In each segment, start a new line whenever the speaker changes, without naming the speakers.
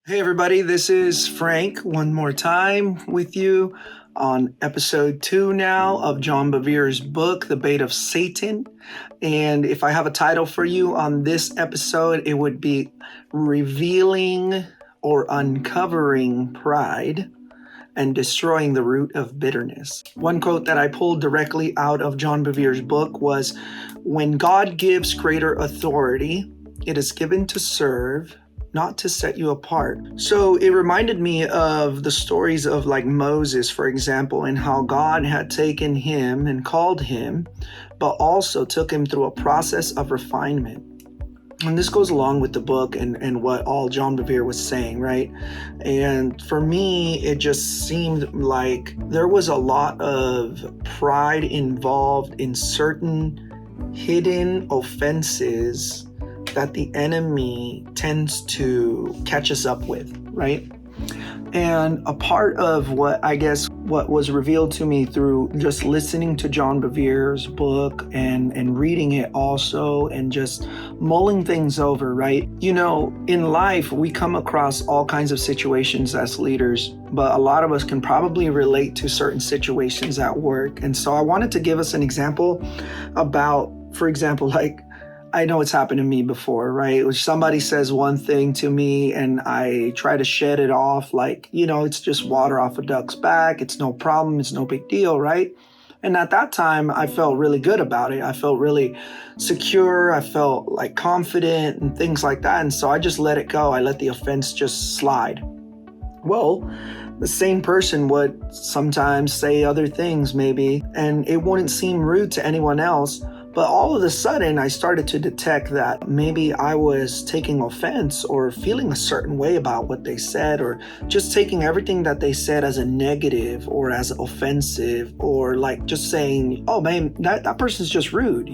Hey, everybody, this is Frank one more time with you on episode 2 now of John Bevere's book, The Bait of Satan. And if I have a title for you on this episode, it would be Revealing or Uncovering Pride and Destroying the Root of Bitterness. One quote that I pulled directly out of John Bevere's book was, "When God gives greater authority, it is given to serve, not to set you apart." So it reminded me of the stories of like Moses, for example, and how God had taken him and called him, but also took him through a process of refinement. And this goes along with the book and what all John Bevere was saying, right? And for me, it just seemed like there was a lot of pride involved in certain hidden offenses that the enemy tends to catch us up with, right? And a part of what was revealed to me through just listening to John Bevere's book and reading it also and just mulling things over, right? You know, in life, we come across all kinds of situations as leaders, but a lot of us can probably relate to certain situations at work. And so I wanted to give us an example about, for example, like, I know it's happened to me before, right? When somebody says one thing to me and I try to shed it off like, it's just water off a duck's back. It's no problem. It's no big deal, right? And at that time, I felt really good about it. I felt really secure. I felt like confident and things like that. And so I just let it go. I let the offense just slide. Well, the same person would sometimes say other things maybe, and it wouldn't seem rude to anyone else. But all of a sudden, I started to detect that maybe I was taking offense or feeling a certain way about what they said, or just taking everything that they said as a negative or as offensive, or like just saying, oh man, that person's just rude,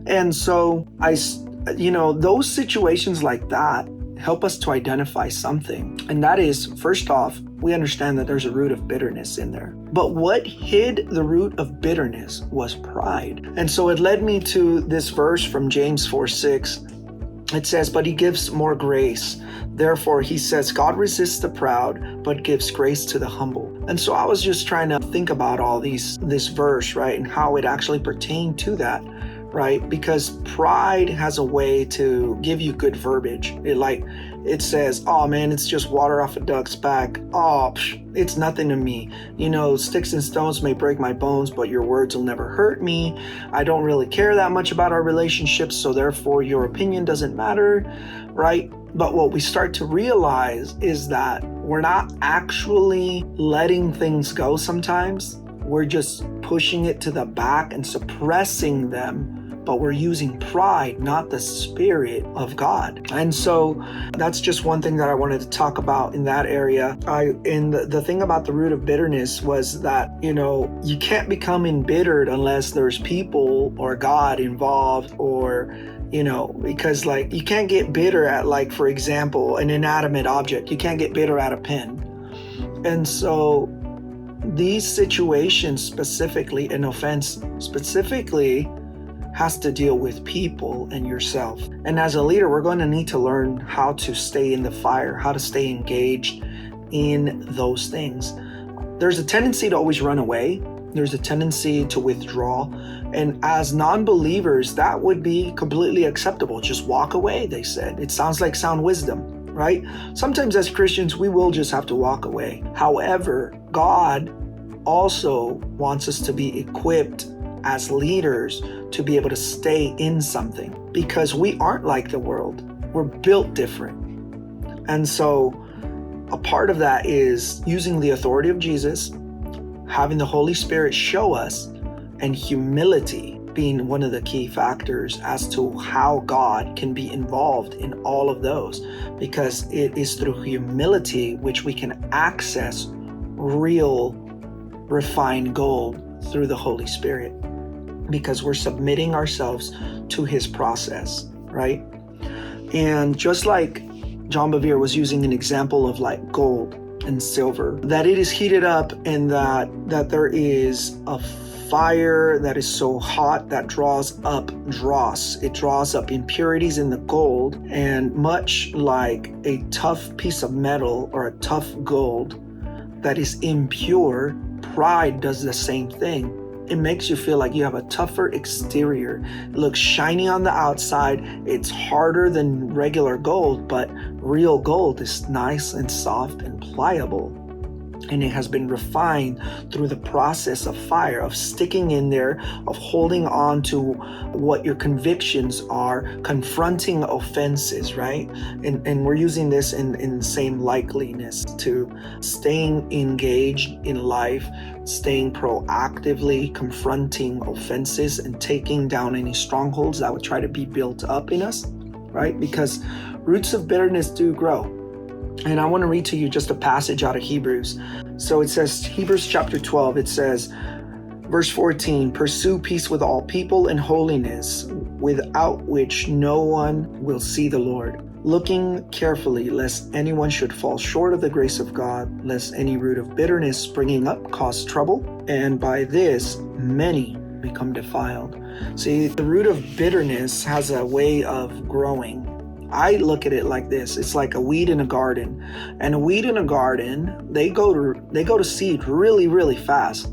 And so those situations like that help us to identify something. And that is, first off, we understand that there's a root of bitterness in there. But what hid the root of bitterness was pride. And so it led me to this verse from James 4:6. It says, "But he gives more grace. Therefore, he says, God resists the proud, but gives grace to the humble." And so I was just trying to think about all this verse, right? And how it actually pertained to that. Right? Because pride has a way to give you good verbiage. It says, oh man, it's just water off a duck's back. Oh, it's nothing to me. Sticks and stones may break my bones, but your words will never hurt me. I don't really care that much about our relationship, so therefore your opinion doesn't matter, right? But what we start to realize is that we're not actually letting things go sometimes. We're just pushing it to the back and suppressing them. But we're using pride, not the Spirit of God. And so that's just one thing that I wanted to talk about in that area. And the thing about the root of bitterness was that, you can't become embittered unless there's people or God involved, or, because like you can't get bitter at, like, for example, an inanimate object. You can't get bitter at a pen. And so these situations specifically, an offense specifically, has to deal with people and yourself. And as a leader, we're going to need to learn how to stay in the fire, how to stay engaged in those things. There's a tendency to always run away. There's a tendency to withdraw. And as non-believers, that would be completely acceptable. Just walk away, they said. It sounds like sound wisdom, right? Sometimes as Christians, we will just have to walk away. However, God also wants us to be equipped as leaders to be able to stay in something, because we aren't like the world. We're built different. And so a part of that is using the authority of Jesus, having the Holy Spirit show us, and humility being one of the key factors as to how God can be involved in all of those, because it is through humility which we can access real refined gold through the Holy Spirit, because we're submitting ourselves to his process, right? And just like John Bevere was using an example of like gold and silver, that it is heated up and that there is a fire that is so hot that draws up dross. It draws up impurities in the gold, and much like a tough piece of metal or a tough gold that is impure, pride does the same thing. It makes you feel like you have a tougher exterior. It looks shiny on the outside. It's harder than regular gold, but real gold is nice and soft and pliable. And it has been refined through the process of fire, of sticking in there, of holding on to what your convictions are, confronting offenses, right? And we're using this in the same likeliness to staying engaged in life, staying proactively confronting offenses and taking down any strongholds that would try to be built up in us, right? Because roots of bitterness do grow. And I want to read to you just a passage out of Hebrews. So it says, Hebrews chapter 12, it says, verse 14, pursue peace with all people and holiness, without which no one will see the Lord. Looking carefully, lest anyone should fall short of the grace of God, lest any root of bitterness springing up cause trouble, and by this many become defiled. See, the root of bitterness has a way of growing. I look at it like this. It's like a weed in a garden. And a weed in a garden, they go to seed really, really fast.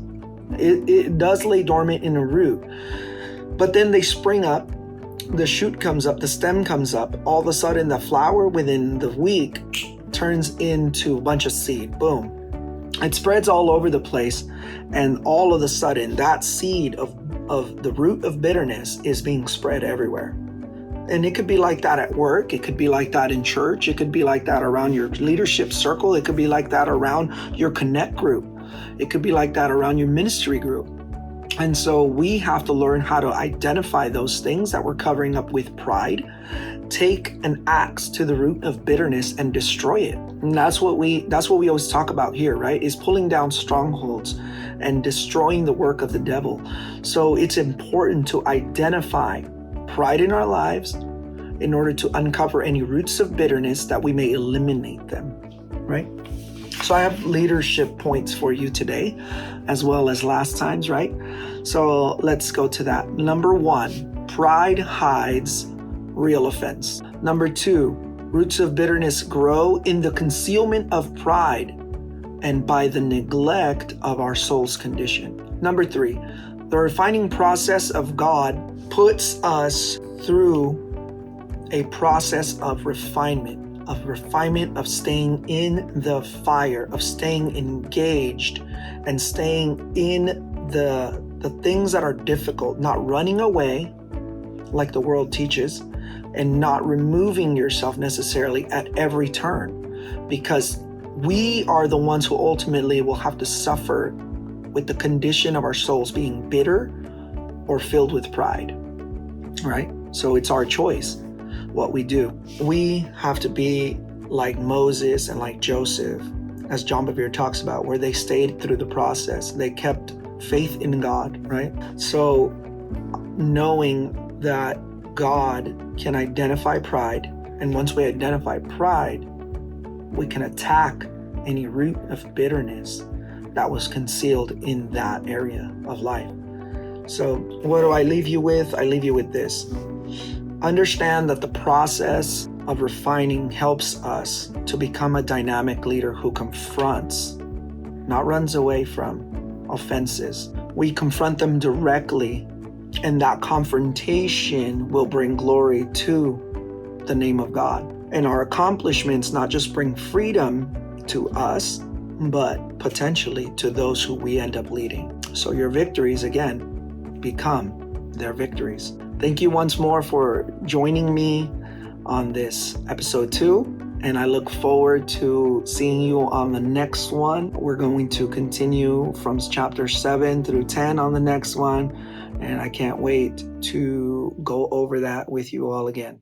It does lay dormant in a root. But then they spring up, the shoot comes up, the stem comes up. All of a sudden, the flower within the week turns into a bunch of seed. Boom. It spreads all over the place. And all of a sudden, that seed of the root of bitterness is being spread everywhere. And it could be like that at work. It could be like that in church. It could be like that around your leadership circle. It could be like that around your connect group. It could be like that around your ministry group. And so we have to learn how to identify those things that we're covering up with pride, take an axe to the root of bitterness and destroy it. And that's what we always talk about here, right? Is pulling down strongholds and destroying the work of the devil. So it's important to identify pride in our lives in order to uncover any roots of bitterness that we may eliminate them, right? So I have leadership points for you today, as well as last times, right? So let's go to that. Number 1, pride hides real offense. Number 2, roots of bitterness grow in the concealment of pride and by the neglect of our soul's condition. Number 3, the refining process of God puts us through a process of refinement, of staying in the fire, of staying engaged and staying in the things that are difficult, not running away like the world teaches, and not removing yourself necessarily at every turn, because we are the ones who ultimately will have to suffer with the condition of our souls being bitter or filled with pride, right? So it's our choice what we do. We have to be like Moses and like Joseph, as John Bevere talks about, where they stayed through the process. They kept faith in God, right? So knowing that God can identify pride, and once we identify pride, we can attack any root of bitterness that was concealed in that area of life. So what do I leave you with? I leave you with this. Understand that the process of refining helps us to become a dynamic leader who confronts, not runs away from, offenses. We confront them directly, and that confrontation will bring glory to the name of God. And our accomplishments not just bring freedom to us, but potentially to those who we end up leading. So your victories, again, become their victories. Thank you once more for joining me on this episode 2, and I look forward to seeing you on the next one. We're going to continue from chapter 7 through 10 on the next one, and I can't wait to go over that with you all again.